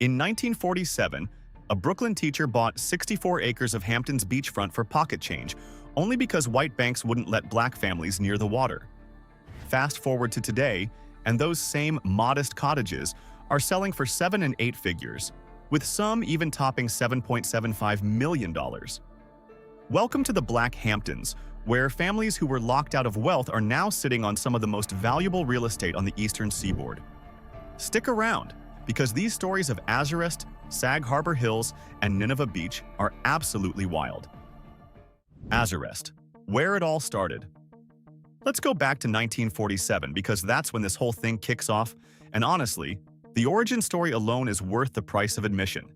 In 1947, a Brooklyn teacher bought 64 acres of Hamptons beachfront for pocket change, only because white banks wouldn't let black families near the water. Fast forward to today, and those same modest cottages are selling for 7 and 8 figures, with some even topping $7.75 million. Welcome to the Black Hamptons, where families who were locked out of wealth are now sitting on some of the most valuable real estate on the Eastern Seaboard. Stick around, because these stories of Azurest, Sag Harbor Hills, and Nineveh Beach are absolutely wild. Azurest, where it all started. Let's go back to 1947 because that's when this whole thing kicks off, and honestly, the origin story alone is worth the price of admission.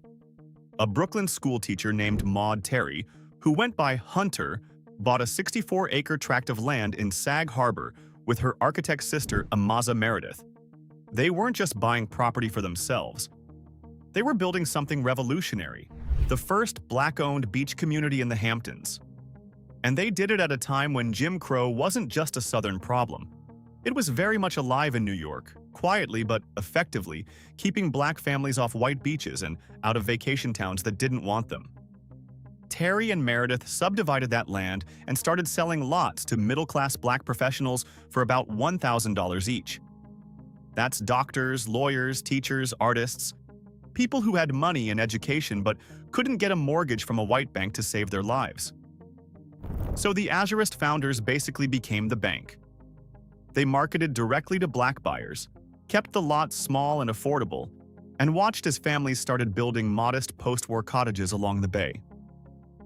A Brooklyn schoolteacher named Maude Terry, who went by Hunter, bought a 64-acre tract of land in Sag Harbor with her architect sister Amaza Meredith. They weren't just buying property for themselves. They were building something revolutionary, the first Black-owned beach community in the Hamptons. And they did it at a time when Jim Crow wasn't just a Southern problem. It was very much alive in New York, quietly but effectively, keeping black families off white beaches and out of vacation towns that didn't want them. Terry and Meredith subdivided that land and started selling lots to middle-class black professionals for about $1,000 each. That's doctors, lawyers, teachers, artists, people who had money and education but couldn't get a mortgage from a white bank to save their lives. So the Azurest founders basically became the bank. They marketed directly to black buyers, kept the lots small and affordable, and watched as families started building modest post-war cottages along the bay.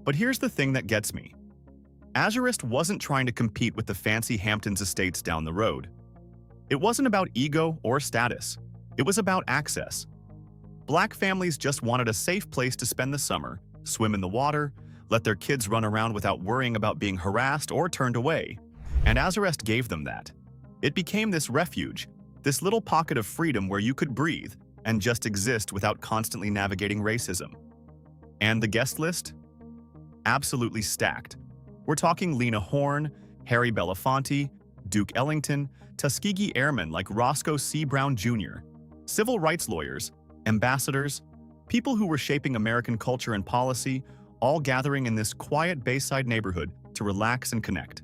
But here's the thing that gets me. Azurest wasn't trying to compete with the fancy Hamptons estates down the road. It wasn't about ego or status. It was about access. Black families just wanted a safe place to spend the summer, swim in the water, let their kids run around without worrying about being harassed or turned away. And Azurest gave them that. It became this refuge, this little pocket of freedom where you could breathe and just exist without constantly navigating racism. And the guest list? Absolutely stacked. We're talking Lena Horne, Harry Belafonte, Duke Ellington, Tuskegee Airmen like Roscoe C. Brown Jr., civil rights lawyers, ambassadors, people who were shaping American culture and policy, all gathering in this quiet bayside neighborhood to relax and connect.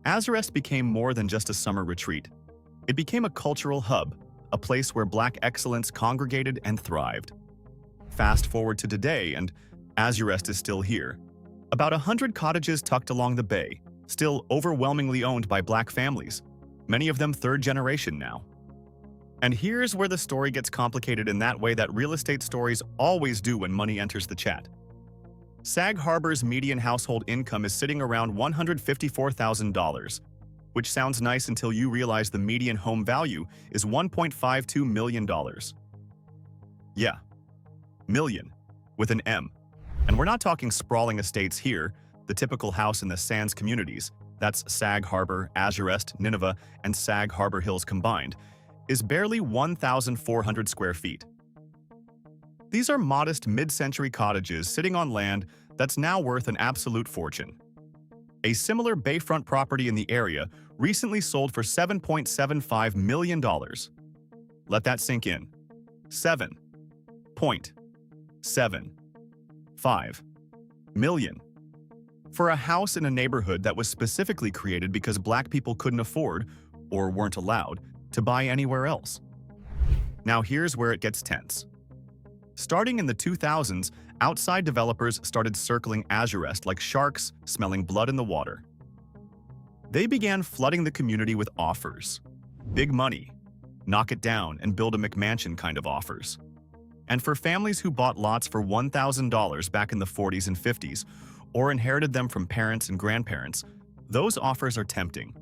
Azurest became more than just a summer retreat. It became a cultural hub, a place where black excellence congregated and thrived. Fast forward to today, and Azurest is still here. About 100 cottages tucked along the bay, still overwhelmingly owned by black families, many of them third generation now. And here's where the story gets complicated in that way that real estate stories always do when money enters the chat. Sag Harbor's median household income is sitting around $154,000, which sounds nice until you realize the median home value is $1.52 million. Yeah, million, with an M. And we're not talking sprawling estates here, the typical house in the Sands communities, that's Sag Harbor, Azurest, Nineveh, and Sag Harbor Hills combined, is barely 1,400 square feet. These are modest mid-century cottages sitting on land that's now worth an absolute fortune. A similar bayfront property in the area recently sold for $7.75 million. Let that sink in. $7.75 million. For a house in a neighborhood that was specifically created because black people couldn't afford, or weren't allowed, to buy anywhere else. Now here's where it gets tense. Starting in the 2000s, outside developers started circling Azurest like sharks smelling blood in the water. They began flooding the community with offers. Big money, knock it down and build a McMansion kind of offers. And for families who bought lots for $1,000 back in the 40s and 50s, or inherited them from parents and grandparents, those offers are tempting.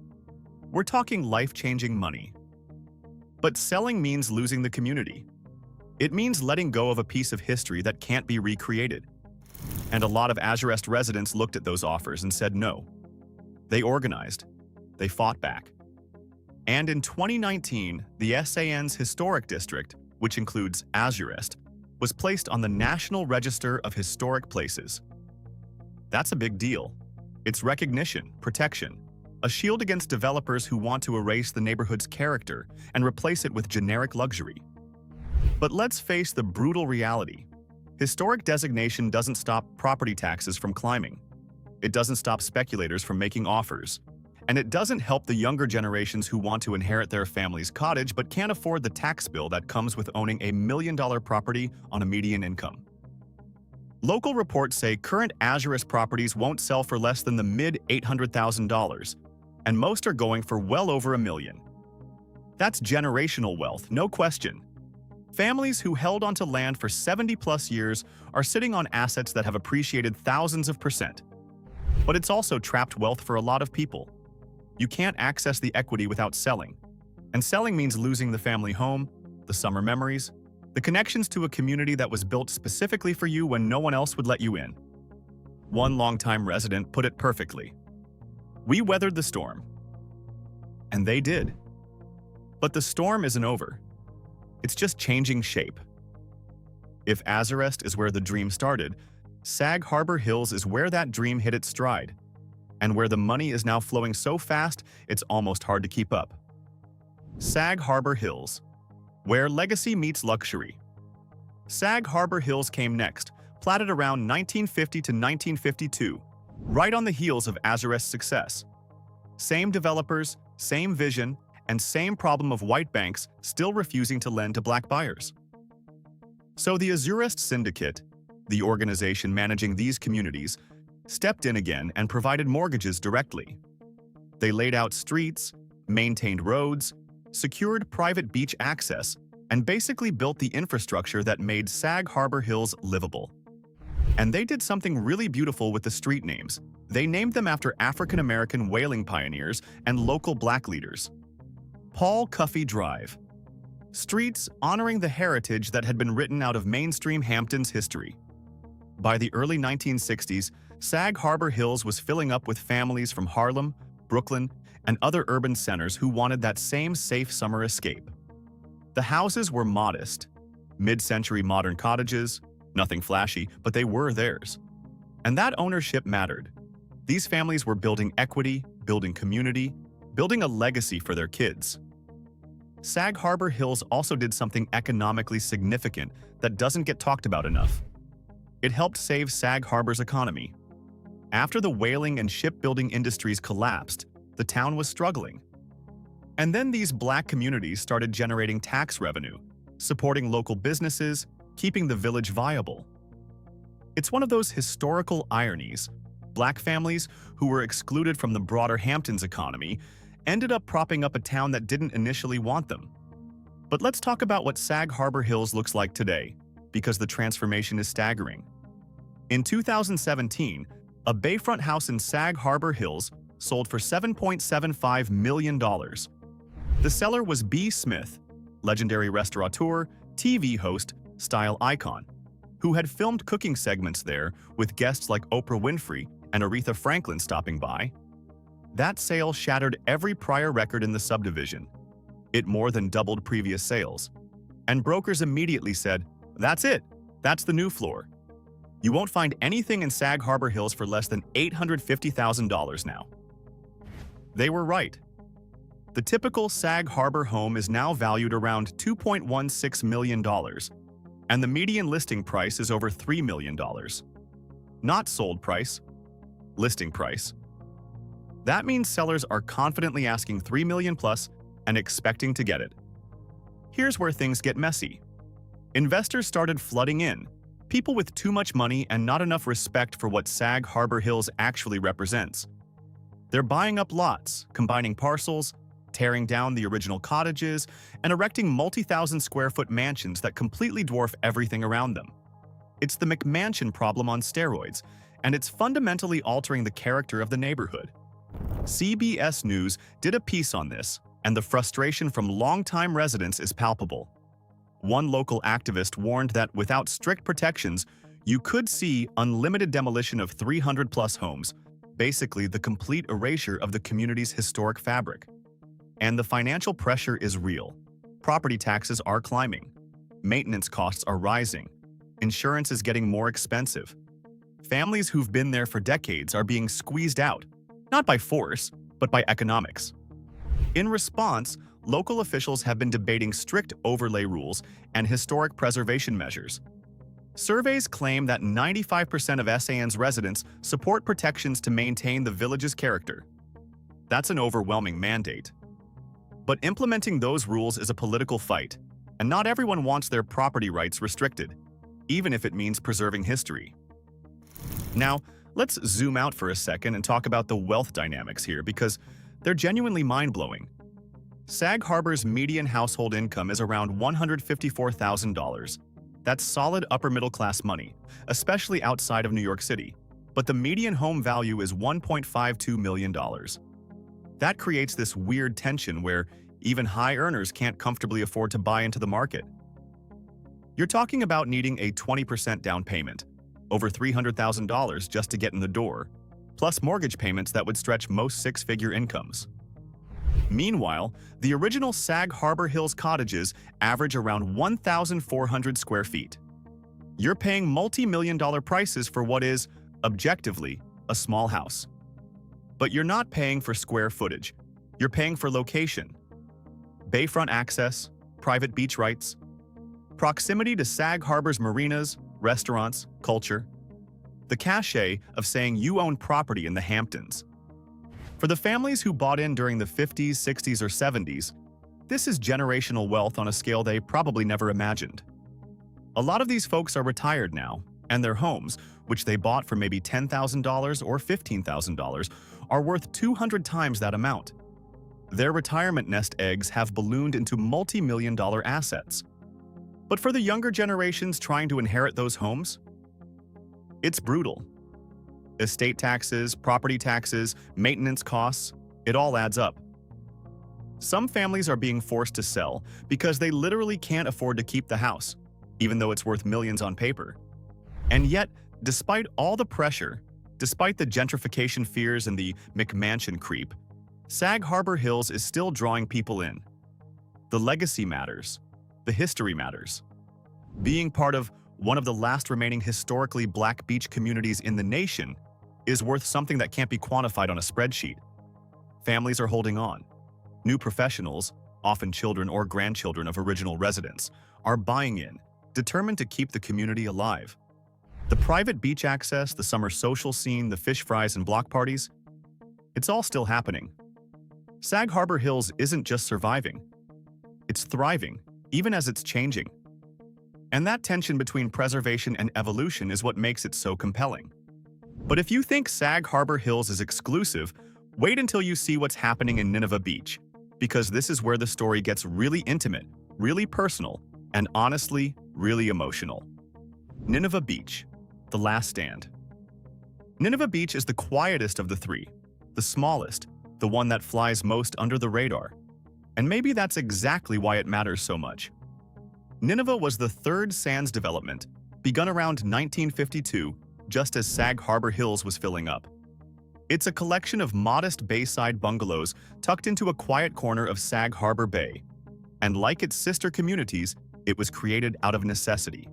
We're talking life-changing money. But selling means losing the community. It means letting go of a piece of history that can't be recreated. And a lot of Azurest residents looked at those offers and said no. They organized. They fought back. And in 2019, the SAN's historic district, which includes Azurest, was placed on the National Register of Historic Places. That's a big deal. It's recognition, protection, a shield against developers who want to erase the neighborhood's character and replace it with generic luxury. But let's face the brutal reality. Historic designation doesn't stop property taxes from climbing. It doesn't stop speculators from making offers. And it doesn't help the younger generations who want to inherit their family's cottage but can't afford the tax bill that comes with owning a $1 million property on a median income. Local reports say current Azurest properties won't sell for less than the mid-$800,000, and most are going for well over $1 million. That's generational wealth, no question. Families who held onto land for 70-plus years are sitting on assets that have appreciated thousands of %. But it's also trapped wealth for a lot of people. You can't access the equity without selling. And selling means losing the family home, the summer memories, the connections to a community that was built specifically for you when no one else would let you in. One longtime resident put it perfectly. We weathered the storm. And they did. But the storm isn't over. It's just changing shape. If Azurest is where the dream started, Sag Harbor Hills is where that dream hit its stride, and where the money is now flowing so fast it's almost hard to keep up. Sag Harbor Hills, where legacy meets luxury. Sag Harbor Hills came next, platted around 1950 to 1952, right on the heels of Azurest's success. Same developers, same vision, and same problem of white banks still refusing to lend to black buyers. So the Azurest Syndicate, the organization managing these communities, stepped in again and provided mortgages directly. They laid out streets, maintained roads, secured private beach access, and basically built the infrastructure that made Sag Harbor Hills livable. And they did something really beautiful with the street names. They named them after African-American whaling pioneers and local black leaders. Paul Cuffey Drive. Streets honoring the heritage that had been written out of mainstream Hamptons history. By the early 1960s, Sag Harbor Hills was filling up with families from Harlem, Brooklyn, and other urban centers who wanted that same safe summer escape. The houses were modest, mid-century modern cottages, nothing flashy, but they were theirs. And that ownership mattered. These families were building equity, building community, building a legacy for their kids. Sag Harbor Hills also did something economically significant that doesn't get talked about enough. It helped save Sag Harbor's economy. After the whaling and shipbuilding industries collapsed, the town was struggling. And then these black communities started generating tax revenue, supporting local businesses, keeping the village viable. It's one of those historical ironies. Black families, who were excluded from the broader Hamptons economy, ended up propping up a town that didn't initially want them. But let's talk about what Sag Harbor Hills looks like today, because the transformation is staggering. In 2017, a bayfront house in Sag Harbor Hills sold for $7.75 million. The seller was B. Smith, legendary restaurateur, TV host, style icon, who had filmed cooking segments there with guests like Oprah Winfrey and Aretha Franklin stopping by. That sale shattered every prior record in the subdivision. It more than doubled previous sales. And brokers immediately said, "That's it. That's the new floor. You won't find anything in Sag Harbor Hills for less than $850,000 now." They were right. The typical Sag Harbor home is now valued around $2.16 million, and the median listing price is over $3 million. Not sold price, listing price. That means sellers are confidently asking $3 million plus and expecting to get it. Here's where things get messy. Investors started flooding in, people with too much money and not enough respect for what Sag Harbor Hills actually represents. They're buying up lots, combining parcels, tearing down the original cottages, and erecting multi-thousand square foot mansions that completely dwarf everything around them. It's the McMansion problem on steroids, and it's fundamentally altering the character of the neighborhood. CBS News did a piece on this, and the frustration from longtime residents is palpable. One local activist warned that without strict protections, you could see unlimited demolition of 300-plus homes, basically the complete erasure of the community's historic fabric. And the financial pressure is real. Property taxes are climbing. Maintenance costs are rising. Insurance is getting more expensive. Families who've been there for decades are being squeezed out, not by force, but by economics. In response, local officials have been debating strict overlay rules and historic preservation measures. Surveys claim that 95% of SAN's residents support protections to maintain the village's character. That's an overwhelming mandate. But implementing those rules is a political fight, and not everyone wants their property rights restricted, even if it means preserving history. Now, let's zoom out for a second and talk about the wealth dynamics here, because they're genuinely mind-blowing. Sag Harbor's median household income is around $154,000. That's solid upper-middle-class money, especially outside of New York City. But the median home value is $1.52 million. That creates this weird tension where even high earners can't comfortably afford to buy into the market. You're talking about needing a 20% down payment, over $300,000 just to get in the door, plus mortgage payments that would stretch most six-figure incomes. Meanwhile, the original Sag Harbor Hills cottages average around 1,400 square feet. You're paying multi-million-dollar prices for what is, objectively, a small house. But you're not paying for square footage. You're paying for location, bayfront access, private beach rights, proximity to Sag Harbor's marinas, restaurants, culture, the cachet of saying you own property in the Hamptons. For the families who bought in during the 50s, 60s, or 70s, this is generational wealth on a scale they probably never imagined. A lot of these folks are retired now, and their homes, which they bought for maybe $10,000 or $15,000, are worth 200 times that amount. Their retirement nest eggs have ballooned into multi-million-dollar assets. But for the younger generations trying to inherit those homes, it's brutal. Estate taxes, property taxes, maintenance costs, it all adds up. Some families are being forced to sell because they literally can't afford to keep the house, even though it's worth millions on paper. And yet, despite all the pressure, despite the gentrification fears and the McMansion creep, Sag Harbor Hills is still drawing people in. The legacy matters. The history matters. Being part of one of the last remaining historically Black beach communities in the nation is worth something that can't be quantified on a spreadsheet. Families are holding on. New professionals, often children or grandchildren of original residents, are buying in, determined to keep the community alive. The private beach access, the summer social scene, the fish fries and block parties, it's all still happening. Sag Harbor Hills isn't just surviving. It's thriving, even as it's changing. And that tension between preservation and evolution is what makes it so compelling. But if you think Sag Harbor Hills is exclusive, wait until you see what's happening in Nineveh Beach, because this is where the story gets really intimate, really personal, and honestly, really emotional. Nineveh Beach, the last stand. Nineveh Beach is the quietest of the three, the smallest, the one that flies most under the radar. And maybe that's exactly why it matters so much. Nineveh was the third sands development, begun around 1952, just as Sag Harbor Hills was filling up. It's a collection of modest bayside bungalows tucked into a quiet corner of Sag Harbor Bay. And like its sister communities, it was created out of necessity.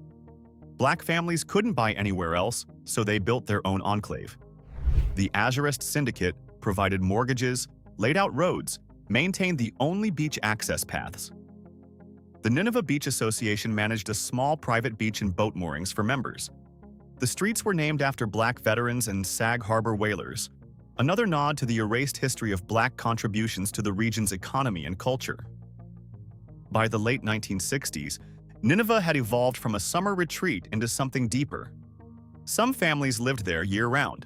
Black families couldn't buy anywhere else, so they built their own enclave. The Azurest syndicate provided mortgages, laid out roads, maintained the only beach access paths. The Nineveh Beach Association managed a small private beach and boat moorings for members. The streets were named after Black veterans and Sag Harbor whalers, another nod to the erased history of Black contributions to the region's economy and culture. By the late 1960s, Nineveh had evolved from a summer retreat into something deeper. Some families lived there year-round.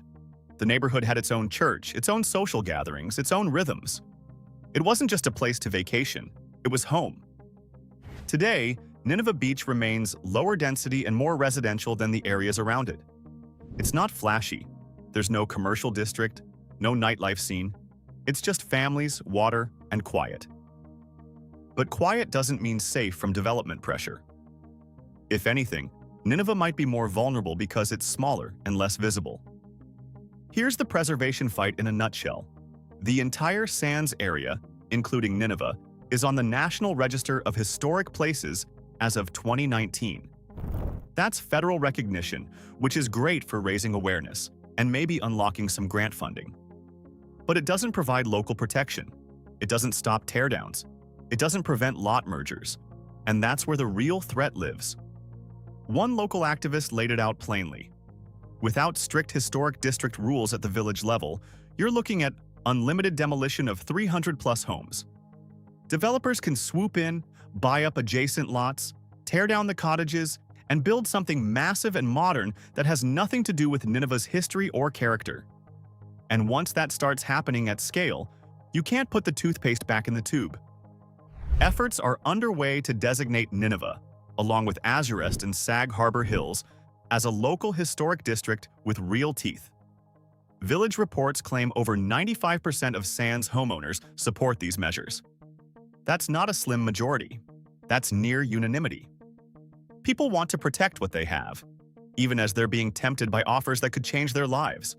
The neighborhood had its own church, its own social gatherings, its own rhythms. It wasn't just a place to vacation, it was home. Today, Nineveh Beach remains lower density and more residential than the areas around it. It's not flashy. There's no commercial district, no nightlife scene. It's just families, water, and quiet. But quiet doesn't mean safe from development pressure. If anything, Nineveh might be more vulnerable because it's smaller and less visible. Here's the preservation fight in a nutshell. The entire sands area, including Nineveh, is on the National Register of Historic Places as of 2019. That's federal recognition, which is great for raising awareness and maybe unlocking some grant funding. But it doesn't provide local protection. It doesn't stop teardowns. It doesn't prevent lot mergers, and that's where the real threat lives. One local activist laid it out plainly. Without strict historic district rules at the village level, you're looking at unlimited demolition of 300-plus homes. Developers can swoop in, buy up adjacent lots, tear down the cottages, and build something massive and modern that has nothing to do with Nineveh's history or character. And once that starts happening at scale, you can't put the toothpaste back in the tube. Efforts are underway to designate Nineveh, along with Azurest and Sag Harbor Hills, as a local historic district with real teeth. Village reports claim over 95% of Sands homeowners support these measures. That's not a slim majority. That's near unanimity. People want to protect what they have, even as they're being tempted by offers that could change their lives.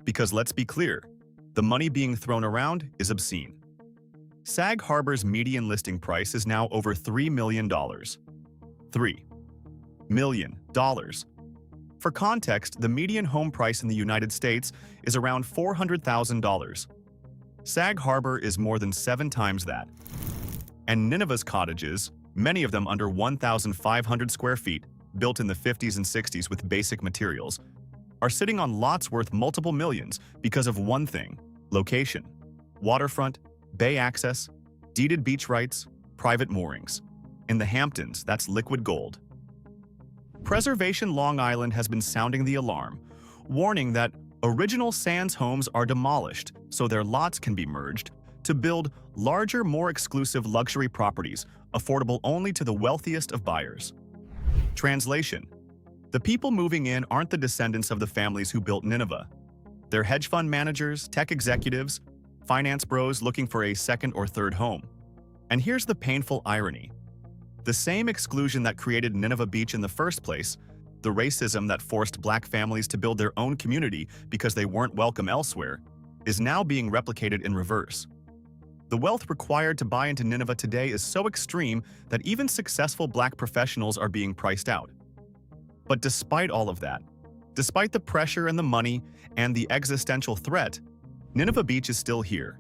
Because let's be clear, the money being thrown around is obscene. Sag Harbor's median listing price is now over $3 million. $3 million. For context, the median home price in the United States is around $400,000. Sag Harbor is more than 7 times that. And Nineveh's cottages, many of them under 1,500 square feet, built in the 50s and 60s with basic materials, are sitting on lots worth multiple millions because of one thing: location, waterfront, bay access, deeded beach rights, private moorings. In the Hamptons, that's liquid gold. Preservation Long Island has been sounding the alarm, warning that original Sands homes are demolished so their lots can be merged to build larger, more exclusive luxury properties affordable only to the wealthiest of buyers. Translation: the people moving in aren't the descendants of the families who built Nineveh. They're hedge fund managers, tech executives, finance bros looking for a second or third home. And here's the painful irony. The same exclusion that created Nineveh Beach in the first place, the racism that forced black families to build their own community because they weren't welcome elsewhere, is now being replicated in reverse. The wealth required to buy into Nineveh today is so extreme that even successful black professionals are being priced out. But despite all of that, despite the pressure and the money and the existential threat, Nineveh Beach is still here.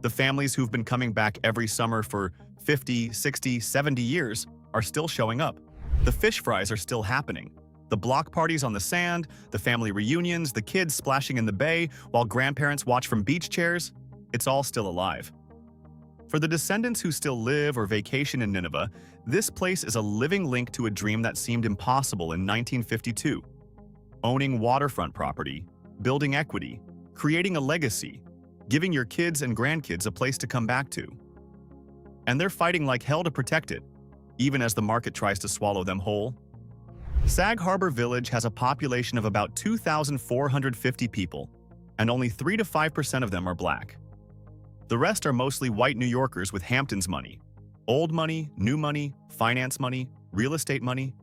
The families who've been coming back every summer for 50, 60, 70 years are still showing up. The fish fries are still happening. The block parties on the sand, the family reunions, the kids splashing in the bay while grandparents watch from beach chairs, it's all still alive. For the descendants who still live or vacation in Nineveh, this place is a living link to a dream that seemed impossible in 1952. Owning waterfront property, building equity, creating a legacy, giving your kids and grandkids a place to come back to. And they're fighting like hell to protect it, even as the market tries to swallow them whole. Sag Harbor Village has a population of about 2,450 people, and only 3 to 5% of them are black. The rest are mostly white New Yorkers with Hamptons money. Old money, new money, finance money, real estate money.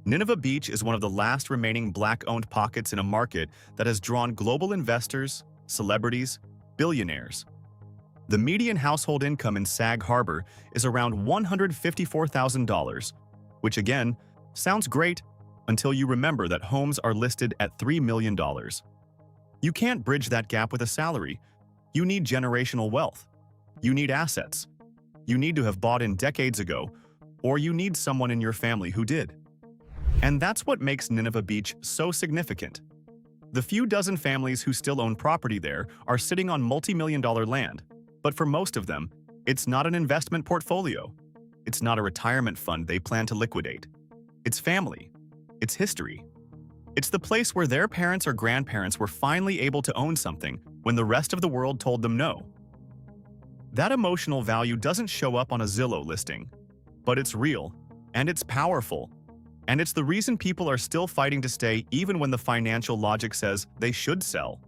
Nineveh Beach is one of the last remaining black-owned pockets in a market that has drawn global investors, celebrities, billionaires. The median household income in Sag Harbor is around $154,000, which again, sounds great until you remember that homes are listed at $3 million. You can't bridge that gap with a salary. You need generational wealth. You need assets. You need to have bought in decades ago, or you need someone in your family who did. And that's what makes Nineveh Beach so significant. The few dozen families who still own property there are sitting on multi-million-dollar land, but for most of them, it's not an investment portfolio. It's not a retirement fund they plan to liquidate. It's family. It's history. It's the place where their parents or grandparents were finally able to own something when the rest of the world told them no. That emotional value doesn't show up on a Zillow listing, but it's real, and it's powerful, and it's the reason people are still fighting to stay even when the financial logic says they should sell.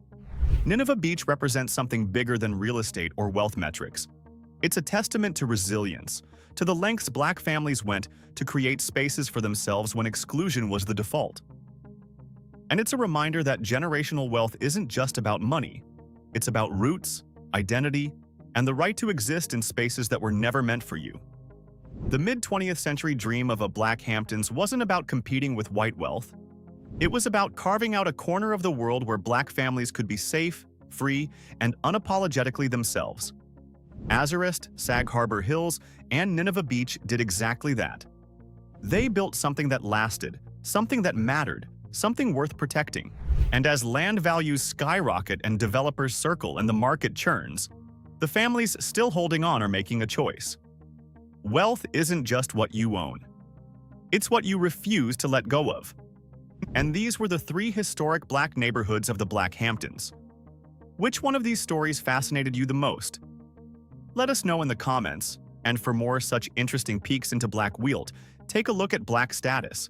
Nineveh Beach represents something bigger than real estate or wealth metrics. It's a testament to resilience, to the lengths black families went to create spaces for themselves when exclusion was the default. And it's a reminder that generational wealth isn't just about money. It's about roots, identity, and the right to exist in spaces that were never meant for you. The mid-20th century dream of a Black Hamptons wasn't about competing with white wealth. It was about carving out a corner of the world where black families could be safe, free, and unapologetically themselves. Azurest, Sag Harbor Hills, and Nineveh Beach did exactly that. They built something that lasted, something that mattered, something worth protecting. And as land values skyrocket and developers circle and the market churns, the families still holding on are making a choice. Wealth isn't just what you own. It's what you refuse to let go of. And these were the 3 historic Black neighborhoods of the Black Hamptons. Which one of these stories fascinated you the most? Let us know in the comments, and for more such interesting peeks into Black Weald, take a look at Black Status.